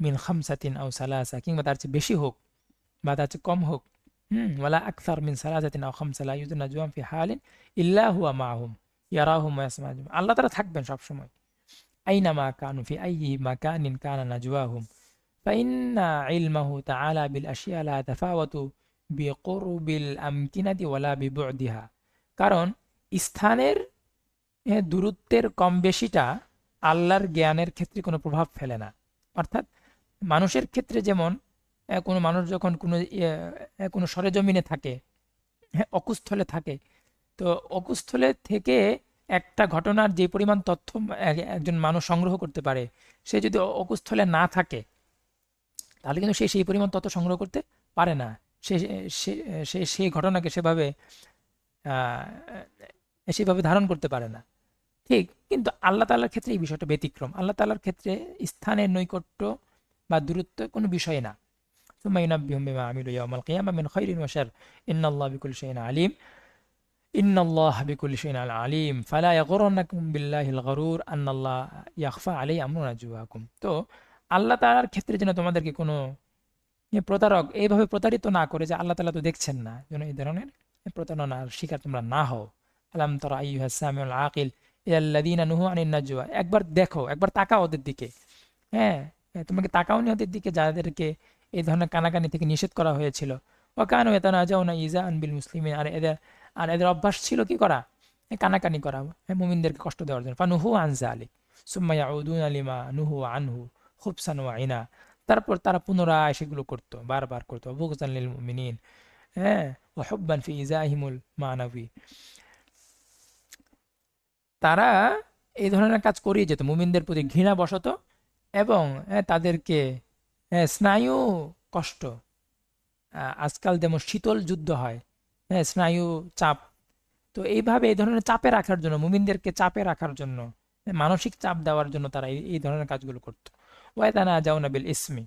মিন খামসাতিন আও সালাসা, কিংবা তার চেয়ে বেশি হোক বা তার চেয়ে কম হোক। ওয়ালা আকসার মিন সালাসাতিন আও খামসা লা ইউজাদু নাজওয়াহুম ফি হালিন ইল্লা হুয়া মাআহুম ইয়ারাহুম ওয়া ইয়াসমাউহুম। আল্লাহ তাআলা থাকবেন সবসময়। আইনামা কানু ফি আইয়ি মাকানিন কানা নাজওয়াহুম ফাইন্না ইলমাহু তাআলা বিল আশিয়া লা তাফাওয়াতু বিকুরবিল আমকিনাতি ওয়ালা বিবুদিহা। কারণ স্থানের, দূরত্বের কম বেশিটা আল্লাহর জ্ঞানের ক্ষেত্রে কোনো প্রভাব ফেলে না। অর্থাৎ মানুষের ক্ষেত্রে যেমন, কোনো মানুষ যখন কোনো সরেজমিনে থাকে, হ্যাঁ, অকুস্থলে থাকে, তো অকুস্থলে থেকে একটা ঘটনার যে পরিমাণ তথ্য একজন মানুষ সংগ্রহ করতে পারে, সে যদি অকুস্থলে না থাকে তাহলে কিন্তু সে সেই পরিমাণ তথ্য সংগ্রহ করতে পারে না। সে সে সে সেই ঘটনাকে আহ, সেভাবে ধারণ করতে পারে না। ঠিক, কিন্তু আল্লাহ তাআলার ক্ষেত্রে এই বিষয়টা ব্যতিক্রম। আল্লাহ তাআলার ক্ষেত্রে স্থানের নৈকট্য বা দূরত্ব কোনো বিষয় না। ثم ينبئهم بما عملوا يوم القيامة من خير وشر إن الله بكل شيء عليم إن الله بكل شيء عليم فلا يغرنكم بالله الغرور أن الله يخفى عليه أمر نجواكم। তো আল্লাহ তাআলার ক্ষেত্রে যেন তোমাদেরকে কোনো প্রতারক এইভাবে প্রতারিত না করে যে আল্লাহ তাআলা তো দেখছেন না, যেন এই ধরনের প্রতারণার শিকার তোমরা না হও। আলাম তারা আইয়ুহাস সামিউল আকিল ইলাল্লাযীনা নুহু আনিন নাজওয়া, একবার দেখো, একবার তাকাও ওদের দিকে, হ্যাঁ, তোমাকে তাকাওনি ওদের দিকে যাদেরকে এই ধরনের কানাকানি থেকে নিষেধ করা হয়েছিল। ওয়া কানু ইয়াতানাজাউনা ইজাআন বিল মুসলিমিন, আর এদের অভ্যাস ছিল কি করা, কানাকানি করা, মুমিনদেরকে কষ্ট দেওয়ার জন্য। ফানুহু আন যালিক সুম্মা ইয়াউদুনা লিমা নুহু আনহু খুবসান ওয়া ইনা, তারপর তারা পুনরায় সেগুলো করতো, বারবার করতো। বুগযান লিল মুমিনিন, হ্যাঁ, ওয়া হুব্বান ফি ইজাহিমুল মানাবি, তারা এই ধরনের কাজ করিয়ে যেত, মুমিনদের প্রতি ঘৃণা বশত, এবং তাদেরকে স্নায়ু কষ্ট, আজকাল যেমন শীতল যুদ্ধ হয়, হ্যাঁ, স্নায়ু চাপ, তো এইভাবে এই ধরনের চাপে রাখার জন্য, মুমিনদেরকে চাপে রাখার জন্য, মানসিক চাপ দেওয়ার জন্য তারা এই ধরনের কাজগুলো করতো। ওয়াতানাজাউনা বিল ইসমি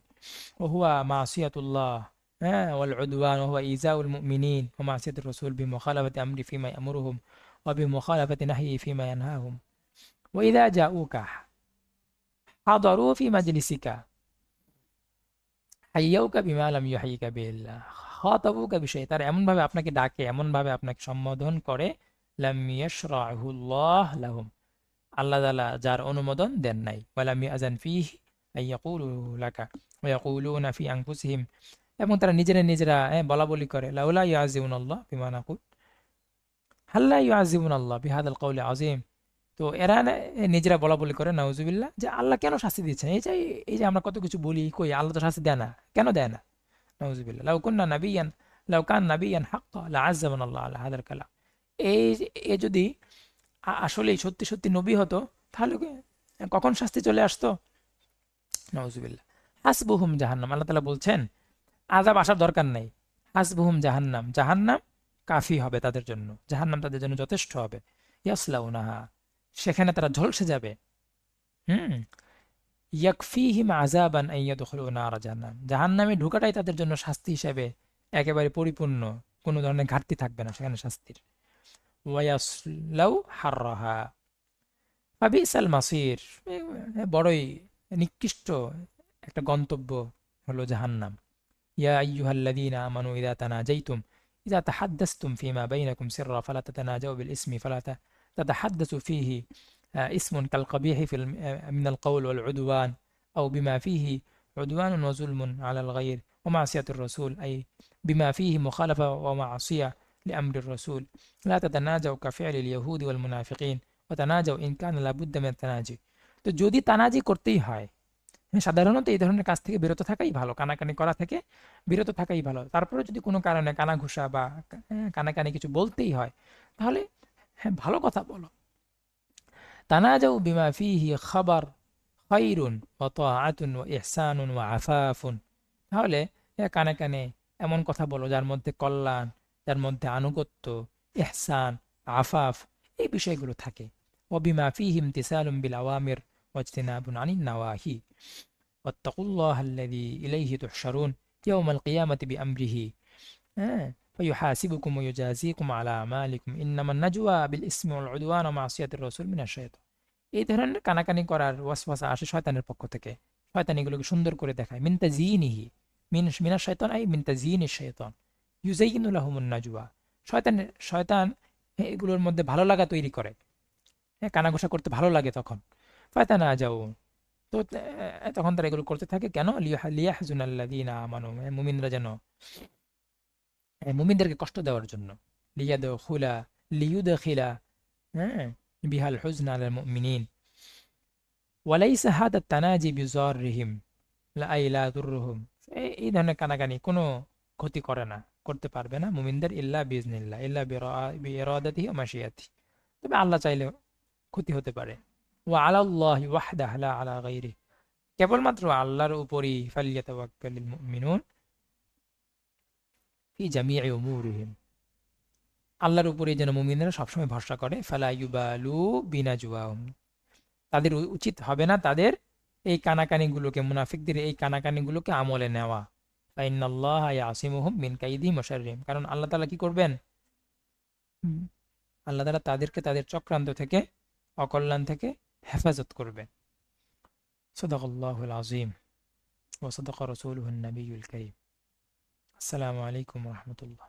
ওয়া হুয়া মাসিয়াতুল্লাহ, হ্যাঁ, ওয়াল উদওয়ান ওয়া হুয়া ইজাউল মুমিনিন ওয়া মাসিয়াতুর রাসূল বিমুখালাফাতি আমরি ফিমা ইয়ামুরুহুম ওয়া বিমুখালাফাতি নাহয়ি ফিমা ইয়ানহাহুম ওয়া ইযা জাউকা হাদারু ফি মাজলিসিকা হাইয়াউকা বিমা লাম ইউহাইয়িকা বিল্লাহ খাতাবুকা বিশাই, তারা এমন ভাবে আপনাকে ডাকে, এমন ভাবে আপনাকে সম্বোধন করে, লাম ইয়াশরাহুল্লাহ লাহুম, আল্লাহ তাআলা যার অনুমোদন দেন নাই, ওয়ালাম ইয়াযান ফীহি আইয়াকুলু লাকা ওয়া ইয়াকুলুনা ফি আনফুসিহিম, এবং তারা নিজেরা বলা বলি করে, লাউলা ইউআযিবুনাল্লাহ বিমা নাকুল হাল্লা ইউআযিবুনাল্লাহ বিহাদাল কওলি আযীম। তো এরা নিজেরা বলা বলি করে, নাউজুবিল্লাহ, যে আল্লাহ কেন শাস্তি দিচ্ছেন, এই যে আমরা কত কিছু বলি, কই আল্লাহ তো শাস্তি দেয় না, কেন দেয় না? নাউজুবিল্লাহ, লাউ কুননা নাবিয়ান লাউ কান নাবিয়ান হাক্কা লাআযযাবানাল্লাহু আলা হাযাল কালাম, এই এ যদি আসলেই সত্যি সত্যি নবী হতো তাহলে কখন শাস্তি চলে আসতো? নাউজুবিল্লাহ। হাসবুহুম জাহান্নাম, আল্লাহ তাআলা বলছেন আযাব আসার দরকার নাই। হাসবুহুম জাহান্নাম, জাহান্নাম কাফি হবে তাদের জন্য, জাহান্নাম তাদের জন্য যথেষ্ট হবে। ইয়াসলাউনাহা, সেখানে তারা ঝলসে যাবে। হুম, ইয়াকফিহিম আযাবান আন ইয়াদখুলু নার জাহান্নাম, জাহান্নামে ঢোকাটাই তাদের জন্য শাস্তি হিসেবে একেবারে পরিপূর্ণ, কোনো ধরনের ঘাটতি থাকবে না সেখানে শাস্তির। ওয়ায়াসলাউ হাররাহা ফাবিসাল মাসির, বড়ই নিকৃষ্ট একটা গন্তব্য হলো জাহান্নাম। ইয়া আইয়ুহাল্লাযীনা আমানু ইযা তানাজাইতুম ইযা তাহাদ্দাসতুম ফীমা বাইনাকুম সিররা ফালা তাতানাজাউ বিল ইসমি ফালা তাতাহাদ্দাসু ফীহি ইসমুন কাল কবিহি মিনাল কওল ওয়াল উদওয়ান আও বিমা ফীহি উদওয়ানুন ওয়া যুলমুন আলাল গায়র ওয়া মাসিয়াতুর রাসূল আই বিমা ফীহি মুখালাফা ওয়া মাসিয়া লিআমরির রাসূল লা তাতানাজাউ কাফি'লিল ইয়াহুদি ওয়াল মুনাফিকিন ওয়া তানাজাউ ইন কানা লা বুদ্দা মিনাত তানাজি। তো যদি তানাজি করতেই হয়, হ্যাঁ, সাধারণত এই ধরনের কাজ থেকে বিরত থাকাই ভালো, কানাকানি করা থেকে বিরত থাকাই ভালো। তারপরে যদি কোনো কারণে কানাঘুষা বা কানাকানি কিছু বলতেই হয়, তাহলে হ্যাঁ ভালো কথা বলো। তানাজাউ বিমা ফিহি খাবার খায়রুন ওয়া তাআতুন ওয়া ইহসানুন ওয়া আফাফুন, তাহলে কানে কানে এমন কথা বলো যার মধ্যে কল্যাণ, যার মধ্যে আনুগত্য, ইহসান, আফাফ, এই বিষয়গুলো থাকে। ওয়া বিমা ফিহি ইমতিসালুম বিল আওয়ামির ওয়া ইজতিনাবুন আনিন নাওয়াহি ওয়াত্তাকুল্লাহাল্লাযী ইলাইহি তুহশারুন ইয়াওমাল কিয়ামাতি বিআমরিহি, হ্যাঁ, ফায়ুহাসিবুকুম ওয়া ইউজাযিকুম আলা আমালিকুম ইন্নামান নাজওয়া বিল ইসমি ওয়াল উদওয়ান ওয়া মাসিয়াতির রাসূল মিনাশ শাইতান। এই ধরনের কানাকানি করার ওয়াসওয়াসা আসে শয়তানের পক্ষ থেকে। শয়তান এগুলোকে সুন্দর করে দেখায়। মিন তাযয়িনিহি, মিনাশ শাইতান আই মিন তাযয়িনিশ শাইতান ইউযায়িনু লাহুমুন নাজওয়া। শয়তান এগুলোর মধ্যে ভালো লাগা তৈরি করে, হ্যাঁ, কানাঘুষা করতে ভালো লাগে তখন। ফাতানাজাউন, তো তখন তারা এগুলো করতে থাকে কেন? লিয়াহজুনাল্লাযীনা আমানু, মুমিনরা যেন, মুমিনদেরকে কষ্ট দেওয়ার জন্য। লিয়াদখুলা লিইউদখিলা, হ্যাঁ, বিহাল হুজনা আলাল মুমিনিন ওয়ালাইসা হাদা তানাজি বিযাররিহিম লা লা দুররুহুম। এই ধরনের কানাকানি কোনো ক্ষতি করে না, করতে পারবে না মুমিনদের, ইল্লা বিইজনিল্লাহ, ইল্লা বিইরাদাতিহি ওয়া মাশিয়াতিহি, তবে আল্লাহ চাইলে ক্ষতি হতে পারে। ওয়া আলাল্লাহি ওয়াহদাহু লা আলা গায়রিহি, কেবলমাত্র আল্লাহর উপরই ফালিয়াতাওয়াক্কালিল মুমিনুন ফি জামিই উমুরিহিম, আল্লাহর উপরেই যেন মুমিনরা সবসময় ভরসা করে। ফালা ইউবালু বিনাজওয়াহুম, তাদের উচিত হবে না তাদের এই কানাকানিগুলোকে, মুনাফিকদের এই কানাকানিগুলোকে আমলে নেওয়া। ফাইনাল্লাহা ইয়াসিমুহুম মিন কাইদিহিম ওয়া শাররিহিম, কারণ আল্লাহ তাআলা কি করবেন? হুম, আল্লাহ তাআলা তাদেরকে তাদের চক্রান্ত থেকে, অকল্যাণ থেকে হেফাজত করবে। সাদাকাল্লাহুল আযীম ওয়া সাদাকা রাসূলুহুন নবিয়্যুল কারীম। আসসালামু আলাইকুম ওয়া রাহমাতুল্লাহ।